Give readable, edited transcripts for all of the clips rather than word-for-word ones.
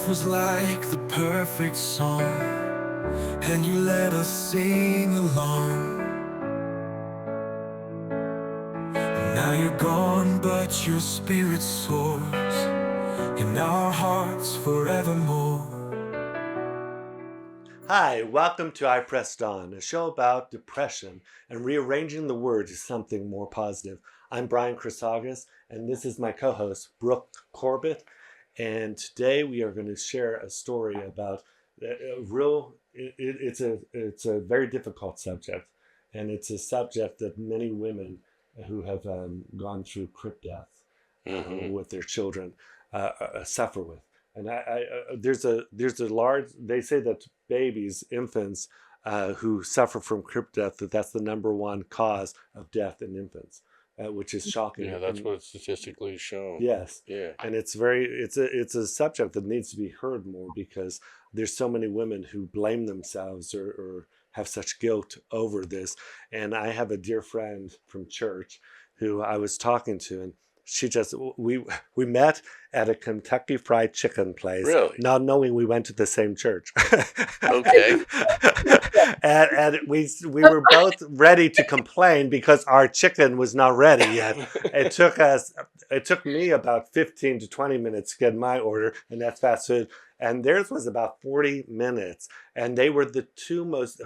was like the perfect song, and you let us sing along. Now you're gone, but your spirit soars in our hearts forevermore. Hi, welcome to I Pressed On, a show about depression and rearranging the word to something more positive. I'm Brian Chrysagas, and this is my co-host, Brooke Corbett. And today we are going to share a story about it's a very difficult subject, and it's a subject that many women who have gone through crypt death with their children suffer with. And there's a large. They say that infants who suffer from crypt death, that's the number one cause of death in infants, which is shocking. Yeah, that's what statistically is shown. Yes. Yeah. And it's a subject that needs to be heard more, because there's so many women who blame themselves or have such guilt over this. And I have a dear friend from church who I was talking to, and we met at a Kentucky Fried Chicken place. Really? Not knowing we went to the same church. Okay. and we were both ready to complain because our chicken was not ready yet. It took me about 15 to 20 minutes to get my order, and that's fast food. And theirs was about 40 minutes. And they were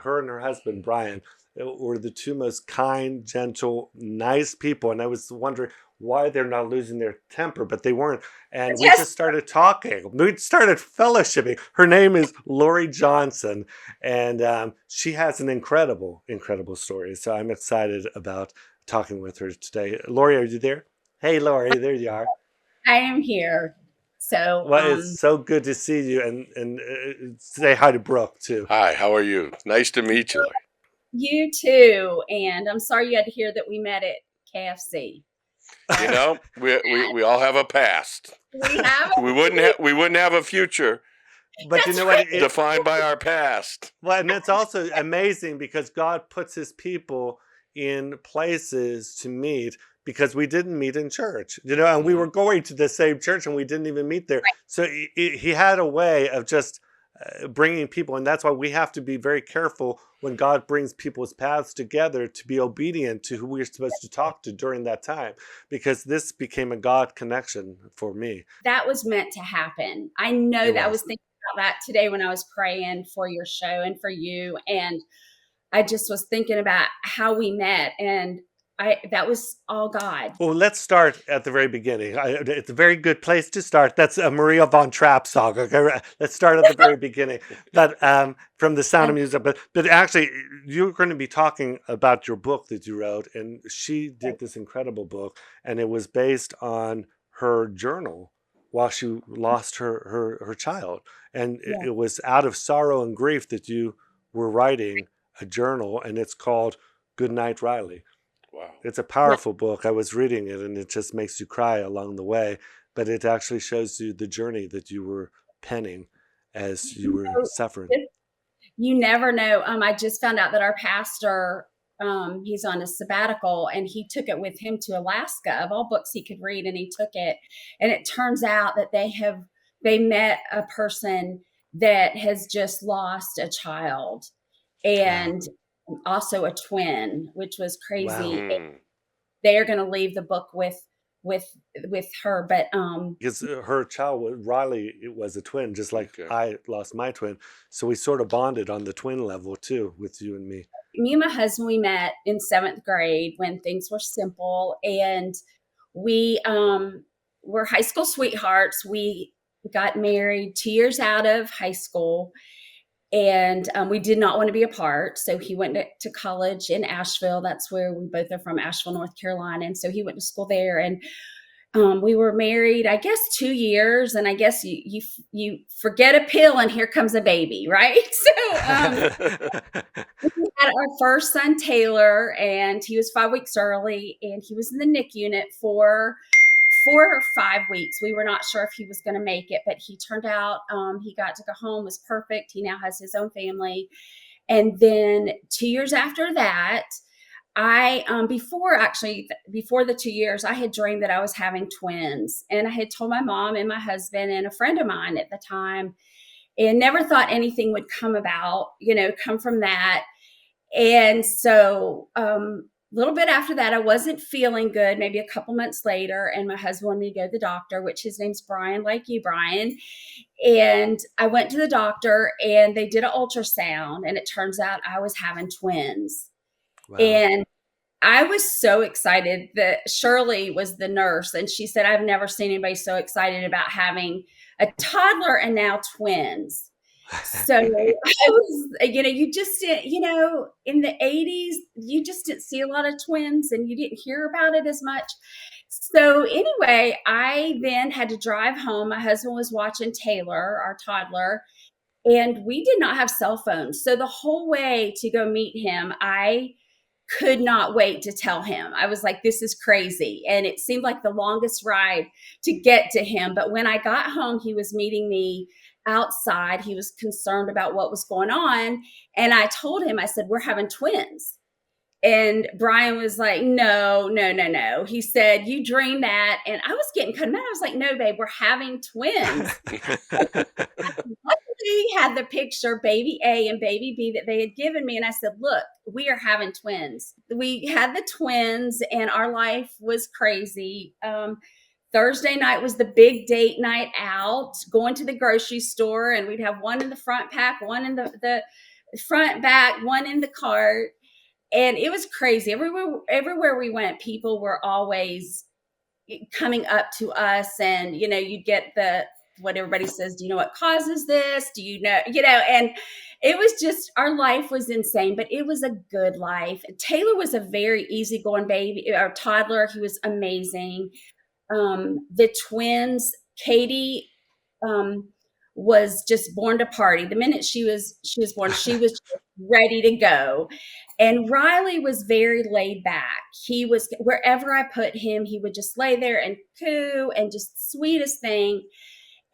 her and her husband, Brian, were the two most kind, gentle, nice people. And I was wondering why they're not losing their temper, but they weren't. And we just started talking. We started fellowshipping. Her name is Lori Johnson, and she has an incredible, incredible story. So I'm excited about talking with her today. Lori, are you there? Hey, Lori, there you are. I am here. So, well, it's so good to see you, and say hi to Brooke too. Hi, how are you? Nice to meet you, Lori. You too. And I'm sorry you had to hear that we met at KFC. You know, we all have a past. We wouldn't have a future. But That's you know what? Defined by our past. Well, and it's also amazing because God puts his people in places to meet, because we didn't meet in church, and we were going to the same church and we didn't even meet there. Right. So he had a way of just bringing people. And that's why we have to be very careful when God brings people's paths together to be obedient to who we're supposed to talk to during that time, because this became a God connection for me. That was meant to happen. I know that. I was thinking about that today when I was praying for your show and for you. And I just was thinking about how we met, and that was all God. Well, let's start at the very beginning. It's a very good place to start. That's a Maria von Trapp song. Okay, let's start at the very beginning. That from The Sound of Music. But actually, you're going to be talking about your book that you wrote, and she did this incredible book, and it was based on her journal while she lost her child, and it was out of sorrow and grief that you were writing a journal, and it's called Goodnight Riley. Wow. It's a powerful book. I was reading it, and it just makes you cry along the way, but it actually shows you the journey that you were penning as you were suffering. You never know. I just found out that our pastor, he's on a sabbatical, and he took it with him to Alaska, of all books he could read, and he took it. And it turns out that they met a person that has just lost a child, and also a twin, which was crazy. Wow. They are going to leave the book with her, but because her child Riley, it was a twin, just like I lost my twin, so we sort of bonded on the twin level too, with you and me. Me and my husband, we met in 7th grade when things were simple, and we were high school sweethearts. We got married 2 years out of high school, and we did not want to be apart. So he went to college in Asheville. That's where we both are from, Asheville, North Carolina. And so he went to school there, and we were married, I guess, 2 years. And I guess you forget a pill and here comes a baby, right? So we had our first son, Taylor, and he was 5 weeks early, and he was in the NIC unit for 4 or 5 weeks. We were not sure if he was going to make it, but he turned out, he got to go home, was perfect. He now has his own family. And then 2 years after that, I before the 2 years, I had dreamed that I was having twins, and I had told my mom and my husband and a friend of mine at the time, and never thought anything would come from that. And so, a little bit after that, I wasn't feeling good, maybe a couple months later, and my husband wanted me to go to the doctor, which his name's Brian, like you, Brian. And I went to the doctor, and they did an ultrasound, and it turns out I was having twins. Wow. And I was so excited that Shirley was the nurse, and she said, I've never seen anybody so excited about having a toddler and now twins. So I was, you just didn't, in the 80s, you just didn't see a lot of twins and you didn't hear about it as much. So anyway, I then had to drive home. My husband was watching Taylor, our toddler, and we did not have cell phones. So the whole way to go meet him, I could not wait to tell him. I was like, this is crazy. And it seemed like the longest ride to get to him. But when I got home, he was meeting me outside. He was concerned about what was going on. And I told him, I said, we're having twins. And Brian was like, no, no, no, no. He said, you dreamed that. And I was getting kind of mad. I was like, no, babe, we're having twins. He had the picture, baby A and baby B, that they had given me. And I said, look, we are having twins. We had the twins and our life was crazy. Thursday night was the big date night out, going to the grocery store, and we'd have one in the front pack, one in the front back, one in the cart. And it was crazy. Everywhere we went, people were always coming up to us, and, you'd get what everybody says, do you know what causes this? Do you know, and it was just, our life was insane, but it was a good life. Taylor was a very easygoing baby, our toddler. He was amazing. The twins, Katie, was just born to party. The minute she was born, she was ready to go. And Riley was very laid back. He was, wherever I put him, he would just lay there and coo, and just sweetest thing.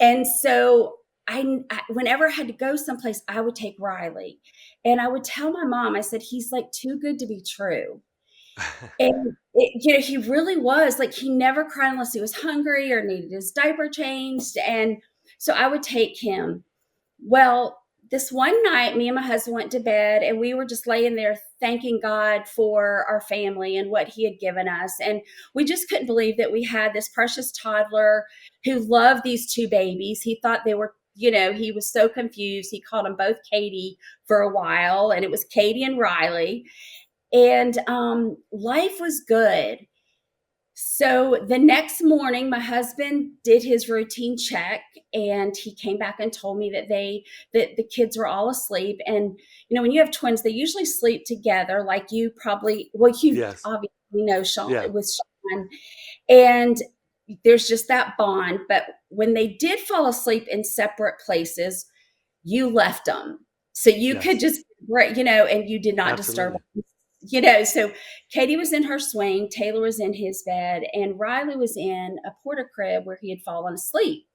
And so I whenever I had to go someplace, I would take Riley, and I would tell my mom, I said, he's like too good to be true. And he really was, like, he never cried unless he was hungry or needed his diaper changed. And so I would take him. Well, this one night, me and my husband went to bed, and we were just laying there thanking God for our family and what he had given us. And we just couldn't believe that we had this precious toddler who loved these two babies. He thought they were, he was so confused. He called them both Katie for a while, and it was Katie and Riley. And life was good. So the next morning, my husband did his routine check, and he came back and told me that the kids were all asleep. And, when you have twins, they usually sleep together, like you probably, Yes. obviously know Sean, Yeah. with Sean. And there's just that bond. But when they did fall asleep in separate places, you left them. So you Yes. could just, and you did not disturb them. So Katie was in her swing, Taylor was in his bed, and Riley was in a porta crib where he had fallen asleep.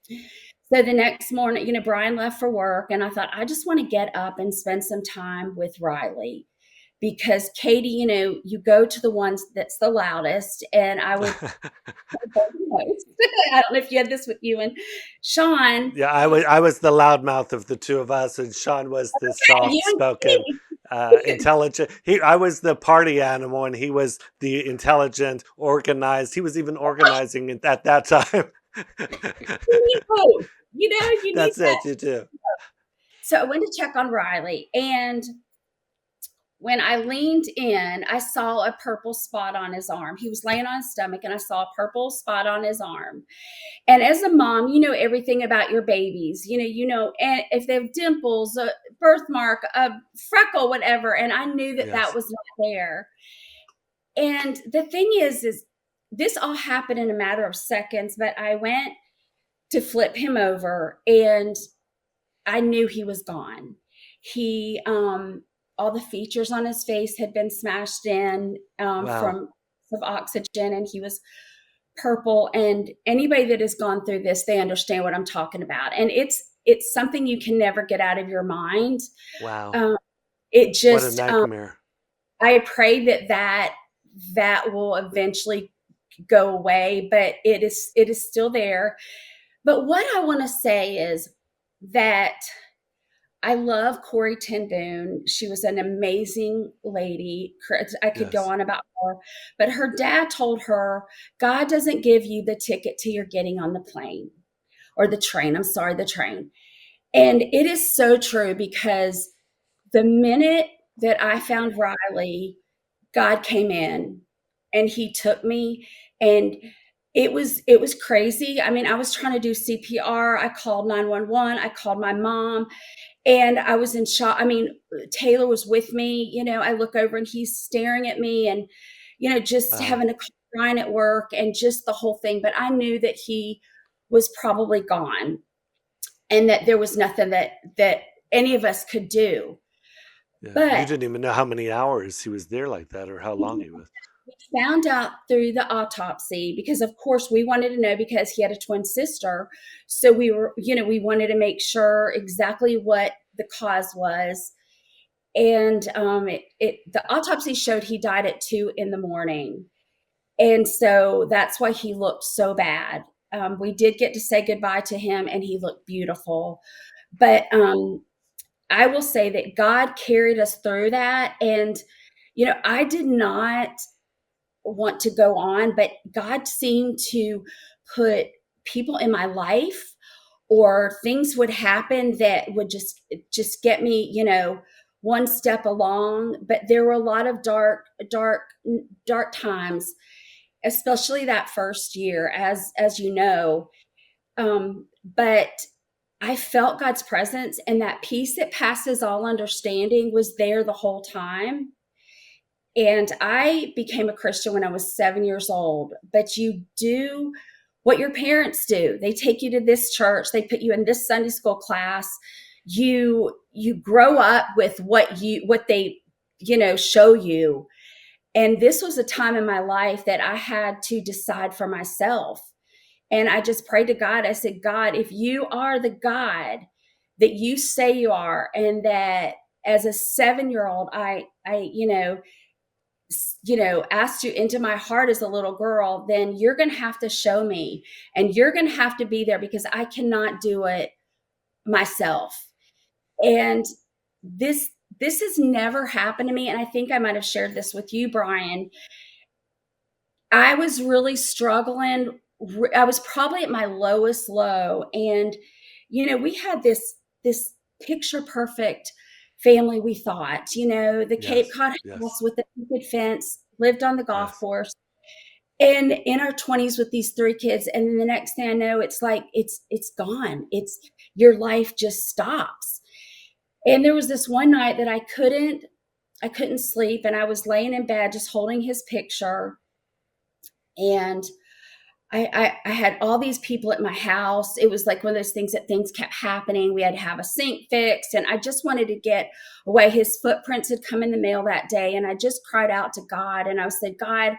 So the next morning, Brian left for work, and I thought, I just want to get up and spend some time with Riley, because Katie, you go to the ones that's the loudest, and I would, I don't know if you had this with you and Sean. Yeah, I was the loudmouth of the two of us, and Sean was the soft-spoken, intelligent. I was the party animal, and he was the intelligent, organized. He was even organizing at that time. You need both. That's it. You do. So I went to check on Riley, and when I leaned in, I saw a purple spot on his arm. He was laying on his stomach, and I saw a purple spot on his arm. And as a mom, you know everything about your babies. And if they have dimples, a birthmark, a freckle, whatever. And I knew that that was not there. And the thing is this all happened in a matter of seconds, but I went to flip him over, and I knew he was gone. He, all the features on his face had been smashed in from some oxygen, and he was purple. And anybody that has gone through this, they understand what I'm talking about. And it's something you can never get out of your mind. Wow. It just, what a nightmare. I pray that will eventually go away, but it is still there. But what I want to say is that I love Corey Ten Boom. She was an amazing lady. I could go Yes. on about her, but her dad told her, God doesn't give you the ticket till you're getting on the plane or the train. I'm sorry, the train. And it is so true, because the minute that I found Riley, God came in and he took me, and it was crazy. I mean, I was trying to do CPR. I called 911. I called my mom, and I was in shock. I mean, Taylor was with me. I look over and he's staring at me, and just Wow. having a crying at work and just the whole thing. But I knew that he was probably gone, and that there was nothing that any of us could do. Yeah. You But didn't even know how many hours he was there like that, or how long he was. we found out through the autopsy, because of course we wanted to know, because he had a twin sister. So we wanted to make sure exactly what the cause was. And the autopsy showed he died at 2 a.m. And so that's why he looked so bad. We did get to say goodbye to him, and he looked beautiful. But I will say that God carried us through that. And, I did not want to go on, but God seemed to put people in my life, or things would happen that would just get me, one step along. But there were a lot of dark times, especially that first year, as you know. But I felt God's presence, and that peace that passes all understanding was there the whole time. And I became a Christian when I was 7 years old. But you do what your parents do. They take you to this church, they put you in this Sunday school class. You grow up with what they, show you. And this was a time in my life that I had to decide for myself. And I just prayed to God. I said, God, if you are the God that you say you are, and that as a 7-year-old, asked you into my heart as a little girl, then you're going to have to show me, and you're going to have to be there, because I cannot do it myself. And this has never happened to me. And I think I might have shared this with you, Brian. I was really struggling. I was probably at my lowest low. And, we had this picture perfect family, we thought, the Cape Yes. Cod Yes. house with the picket fence, lived on the golf Yes. course, and in our 20s with these 3 kids. And then the next thing I know, it's like, it's gone. It's your life just stops. And there was this one night that I couldn't sleep, and I was laying in bed just holding his picture. And I had all these people at my house. It was like one of those things that things kept happening. We had to have a sink fixed, and I just wanted to get away. His footprints had come in the mail that day, and I just cried out to God, and I said, God,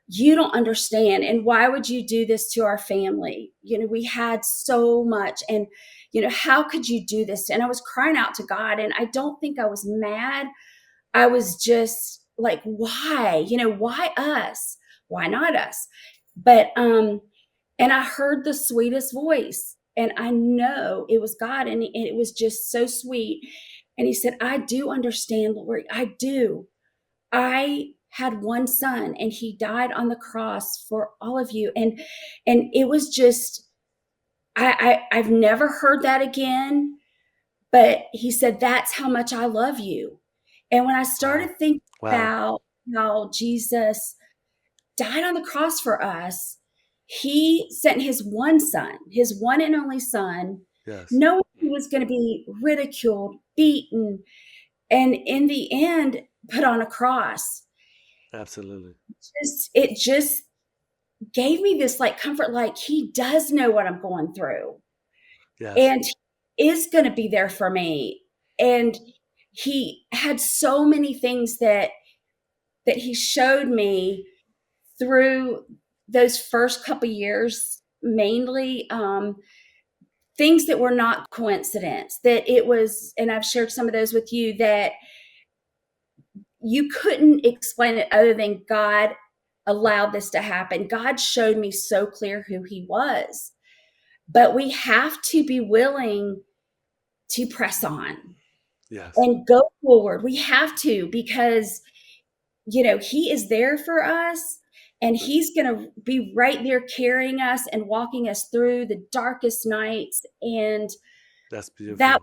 you don't understand. And why would you do this to our family? We had so much, and, how could you do this? And I was crying out to God, and I don't think I was mad. I was just like, why? Why us? Why not us? But and I heard the sweetest voice, and I know it was God, and it was just so sweet. And he said, I do understand, Lord. I do. I had one son, and he died on the cross for all of you. And it was just, I've never heard that again. But he said, that's how much I love you. And when I started thinking Wow. about how Jesus died on the cross for us, he sent his one son, his one and only son, Yes. knowing he was going to be ridiculed, beaten, and in the end, put on a cross. Absolutely. It just gave me this like comfort, like he does know what I'm going through, Yes. and he is going to be there for me. And he had so many things that he showed me through those first couple years, mainly things that were not coincidence, that it was, and I've shared some of those with you, that you couldn't explain it other than God allowed this to happen. God showed me so clear who he was. But we have to be willing to press on Yes. and go forward. We have to, because, he is there for us, and he's going to be right there carrying us and walking us through the darkest nights. And That's beautiful. that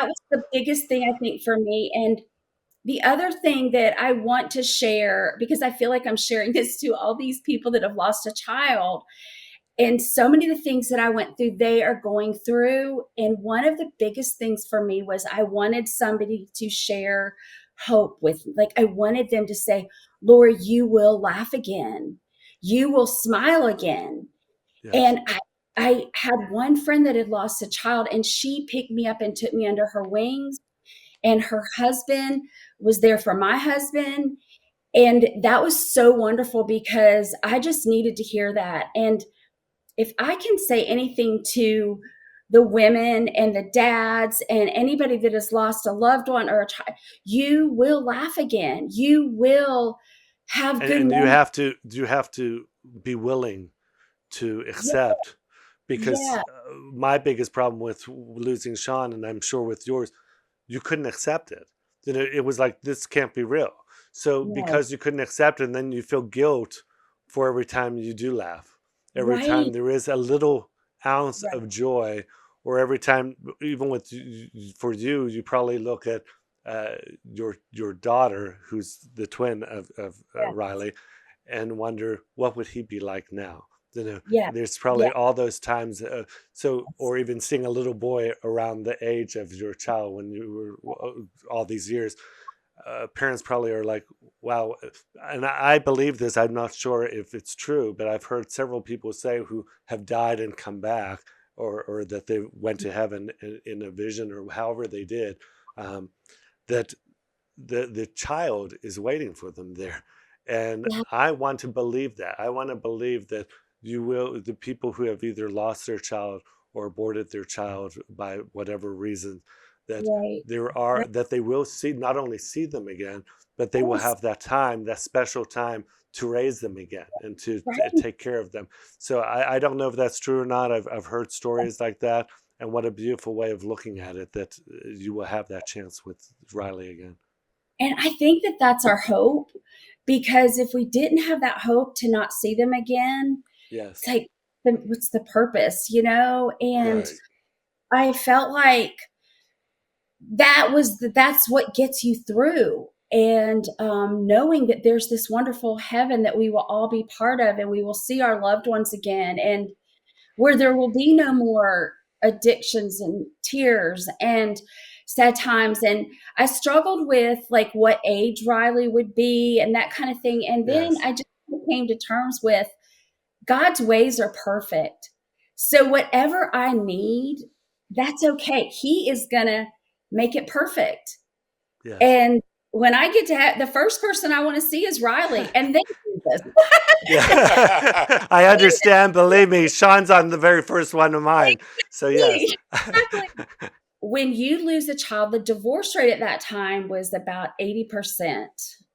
was the biggest thing, I think, for me. And the other thing that I want to share, because I feel like I'm sharing this to all these people that have lost a child, and so many of the things that I went through, they are going through. And one of the biggest things for me was I wanted somebody to share hope with me. Like, I wanted them to say, Laura, you will laugh again. You will smile again. Yes. And I had one friend that had lost a child, and she picked me up and took me under her wings. And her husband was there for my husband. And that was so wonderful, because I just needed to hear that. And if I can say anything to the women and the dads and anybody that has lost a loved one or a child, you will laugh again. You will have good And moments. you have to be willing to accept, because Yeah. my biggest problem with losing Sean, and I'm sure with yours, you couldn't accept it. It was like, this can't be real. So No. because you couldn't accept it, and then you feel guilt for every time you do laugh, every time Right. there is a little ounce Right. of joy, or every time, even with for you, you probably look at your daughter, who's the twin of Yeah. Riley, and wonder, what would he be like now? Yeah. There's probably Yeah. all those times. Or even seeing a little boy around the age of your child when you were all these years, parents probably are like, wow. And I believe this. I'm not sure if it's true, but I've heard several people say, who have died and come back, or that they went to heaven in a vision, or however they did, that the child is waiting for them there. And Yeah. I want to believe that. I want to believe that the people who have either lost their child or aborted their child by whatever reason, that Right. that they will not only see them again, but they will Yes. have that time, that special time, to raise them again and to Right. take care of them. So I don't know if that's true or not. I've heard stories like that. And what a beautiful way of looking at it, that you will have that chance with Riley again. And I think that that's our hope, because if we didn't have that hope to not see them again, Yes. it's like, what's the purpose, And Right. I felt like that's what gets you through. And knowing that there's this wonderful heaven that we will all be part of, and we will see our loved ones again, and where there will be no more addictions and tears and sad times. And I struggled with, like, what age Riley would be and that kind of thing. And then Yes. I just came to terms with, God's ways are perfect. So whatever I need, that's okay. He is going to make it perfect. Yes. And when I get to the first person I want to see is Riley, and then Jesus. Yeah. I understand. Believe me, Sean's on the very first one of mine. So yes. Exactly. When you lose a child, the divorce rate at that time was about 80%.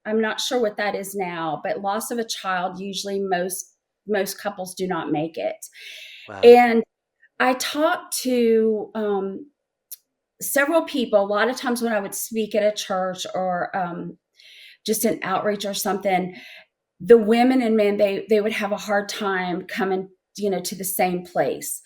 I'm not sure what that is now, but loss of a child, usually most couples do not make it. Wow. And I talked to several people. A lot of times when I would speak at a church or just an outreach or something, the women and men, they would have a hard time coming, to the same place.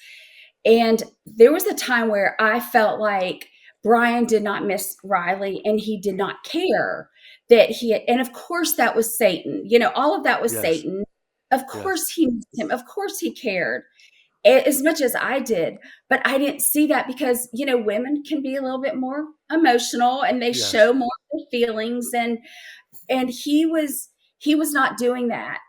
And there was a time where I felt like Brian did not miss Riley, and he did not care that and of course that was Satan, all of that was Yes. Satan. Of course he missed him. Of course he cared as much as I did, but I didn't see that, because, women can be a little bit more emotional, and they Yes. show more of their feelings, and he was not doing that.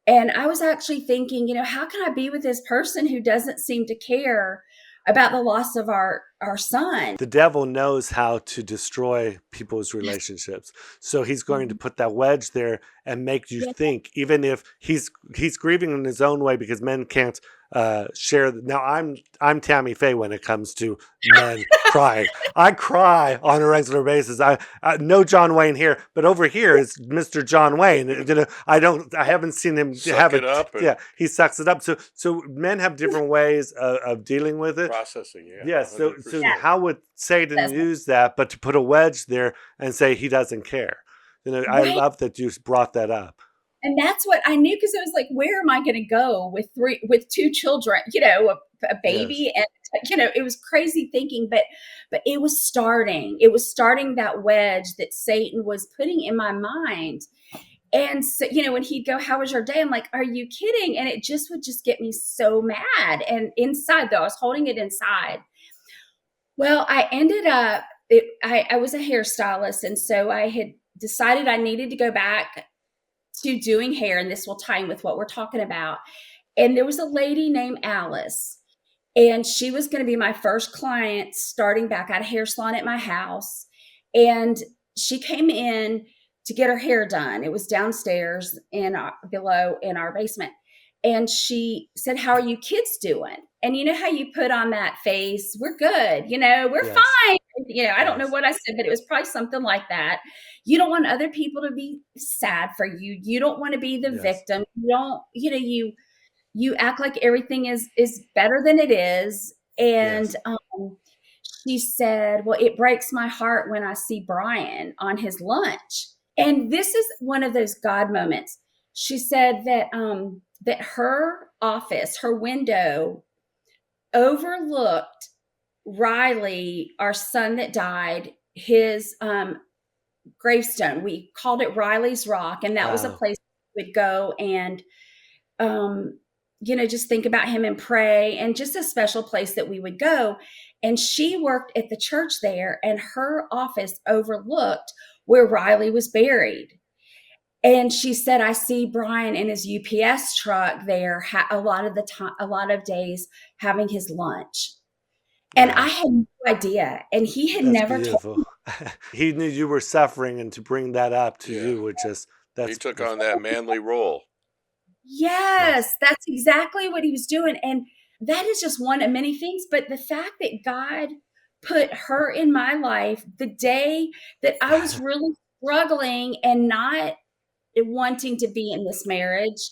And I was actually thinking, how can I be with this person who doesn't seem to care about the loss of our son? The devil knows how to destroy people's relationships. So he's going to put that wedge there and make you Yeah. think, even if he's grieving in his own way, because men can't share. Now I'm Tammy Faye when it comes to men crying. I cry on a regular basis. I no John Wayne here, but over here is Mr. John Wayne. I haven't seen him Suck have it up and- Yeah, he sucks it up. So men have different ways of dealing with it. Processing, yeah. Yes. So 100%. how would Satan use that, but to put a wedge there and say he doesn't care? I Right. love that you brought that up. And that's what I knew, because it was like, where am I going to go with two children, a baby, and it was crazy thinking, but it was starting that wedge that Satan was putting in my mind. And so, when he'd go, how was your day? I'm like, are you kidding? And it would get me so mad. And inside, though, I was holding it inside. Well, I ended up, I was a hairstylist. And so I had decided I needed to go back to doing hair. And this will tie in with what we're talking about. And there was a lady named Alice, and she was going to be my first client starting back at a hair salon at my house. And she came in to get her hair done. It was downstairs below in our basement. And she said, how are you kids doing? And you know how you put on that face, we're good, we're fine. I don't know what I said, but it was probably something like that. You don't want other people to be sad for you. You don't want to be the victim. You don't, you act like everything is better than it is. And she said, well, it breaks my heart when I see Brian on his lunch. And this is one of those God moments. She said that that her office, her window, overlooked Riley, our son that died, his gravestone. We called it Riley's Rock, and that was a place we would go and just think about him and pray, and just a special place that we would go. And she worked at the church there, and her office overlooked where Riley was buried. And she said, I see Brian in his UPS truck there a lot of days having his lunch. And I had no idea. And he had never told me. He knew you were suffering, and to bring that up to you, which is he took on that manly role. Yes, that's exactly what he was doing. And that is just one of many things. But the fact that God put her in my life the day that I was really struggling and not wanting to be in this marriage.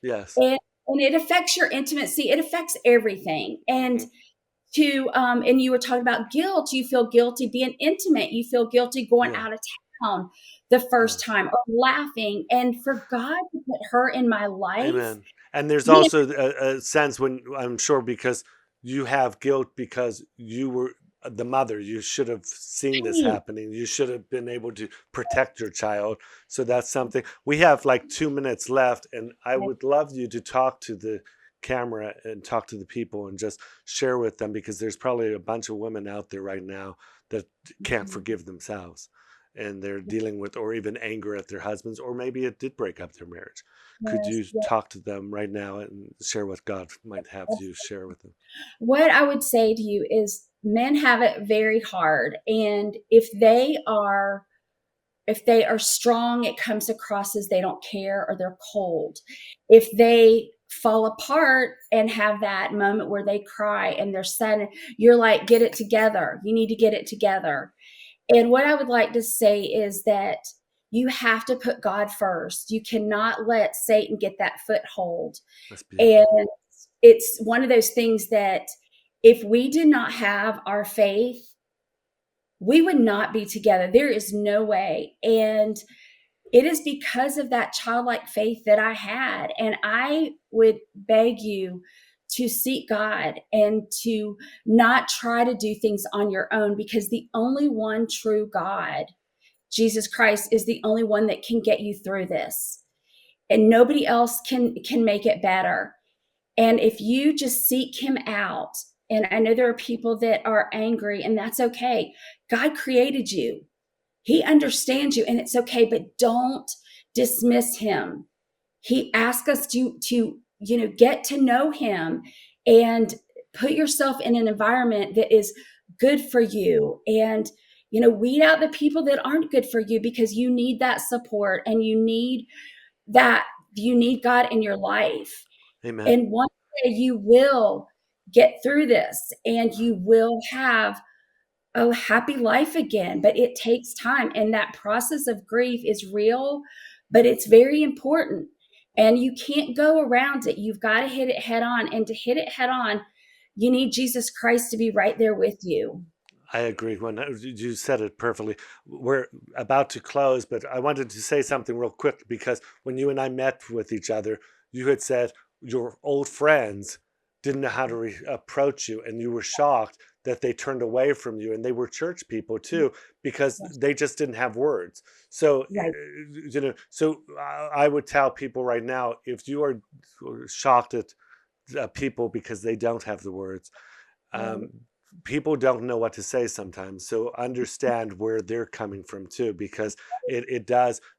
Yes. And it affects your intimacy. It affects everything. And and you were talking about guilt. You feel guilty being intimate. You feel guilty going out of town the first time, or laughing. And for God to put her in my life. Amen. And there's also a sense when, I'm sure, because you have guilt because you were the mother, you should have seen this happening. You should have been able to protect your child. So that's something. We have like 2 minutes left, and I would love you to talk to the camera and talk to the people and just share with them, because there's probably a bunch of women out there right now that can't forgive themselves, and they're dealing with, or even anger at their husbands, or maybe it did break up their marriage. Could you talk to them right now and share what God might have you share with them? What I would say to you is, men have it very hard. And if they are strong, it comes across as they don't care, or they're cold. If they fall apart and have that moment where they cry and they're sad, you're like, get it together. You need to get it together. And what I would like to say is that you have to put God first. You cannot let Satan get that foothold. And it's one of those things that if we did not have our faith, we would not be together. There is no way. And it is because of that childlike faith that I had. And I would beg you to seek God and to not try to do things on your own, because the only one true God, Jesus Christ, is the only one that can get you through this. And nobody else can make it better. And if you just seek him out, and I know there are people that are angry, and that's okay. God created you. He understands you, and it's okay, but don't dismiss him. He asks us to get to know him and put yourself in an environment that is good for you, and weed out the people that aren't good for you, because you need that support, and you need God in your life. Amen. And one day you will get through this and you will have a happy life again, but it takes time. And that process of grief is real, but it's very important. And you can't go around it. You've got to hit it head on. And to hit it head on, you need Jesus Christ to be right there with you. I agree. When you said it perfectly. We're about to close, but I wanted to say something real quick, because when you and I met with each other, you had said your old friends didn't know how to approach you, and you were shocked that they turned away from you, and they were church people too, because they just didn't have words. So, Right. So I would tell people right now, if you are shocked at people because they don't have the words, people don't know what to say sometimes. So understand where they're coming from too, because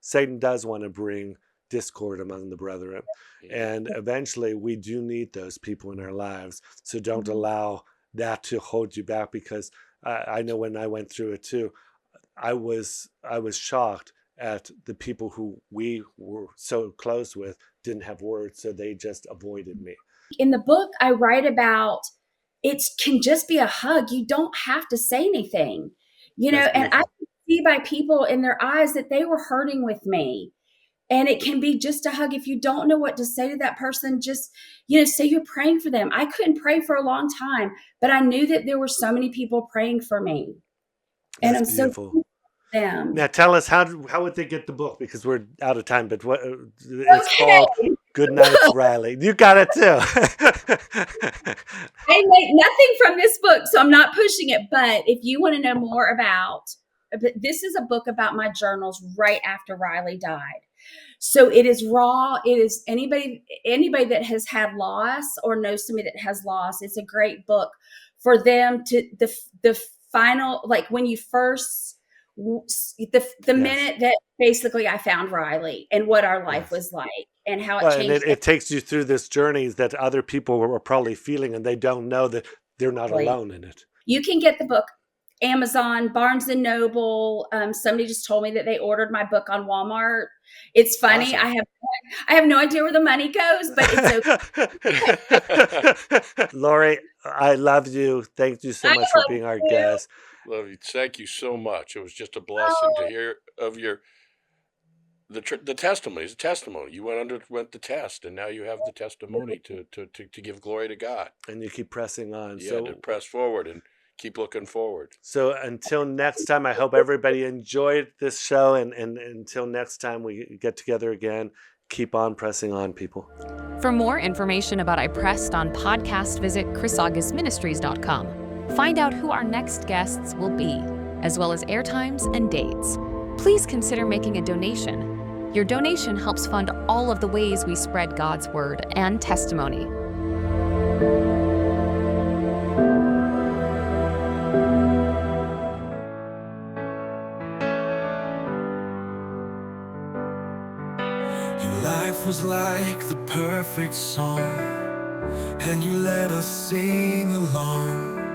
Satan does want to bring discord among the brethren. And eventually we do need those people in our lives. So don't allow that to hold you back, because I know when I went through it too, I was shocked at the people who we were so close with didn't have words, so they just avoided me. In the book, I write about it can just be a hug. You don't have to say anything, and I could see by people in their eyes that they were hurting with me. And it can be just a hug. If you don't know what to say to that person, just, say you're praying for them. I couldn't pray for a long time, but I knew that there were so many people praying for me. And That's I'm beautiful. so thankful for them. Now tell us, how would they get the book? Because we're out of time, but it's called Goodnight Riley. You got it too. I make nothing from this book, so I'm not pushing it. But if you want to know more this is a book about my journals right after Riley died. So it is raw. It is anybody that has had loss or knows somebody that has loss. It's a great book for them to the final, like when you first the minute that basically I found Riley and what our life was like and how it changed. And it takes you through this journey that other people were probably feeling, and they don't know that they're not alone in it. You can get the book Amazon, Barnes and Noble. Somebody just told me that they ordered my book on Walmart. It's funny. Awesome. I have no idea where the money goes, but it's okay. Lori, I love you. Thank you so much for being our guest. Love you. Thank you so much. It was just a blessing to hear of the testimony. It's a testimony. You went the test, and now you have the testimony to give glory to God. And you keep pressing on. Yeah, to press forward and keep looking forward. So until next time, I hope everybody enjoyed this show. And until next time we get together again, keep on pressing on, people. For more information about I Pressed on podcast, visit chrisaugustministries.com. Find out who our next guests will be, as well as airtimes and dates. Please consider making a donation. Your donation helps fund all of the ways we spread God's word and testimony. Life was like the perfect song, and you let us sing along.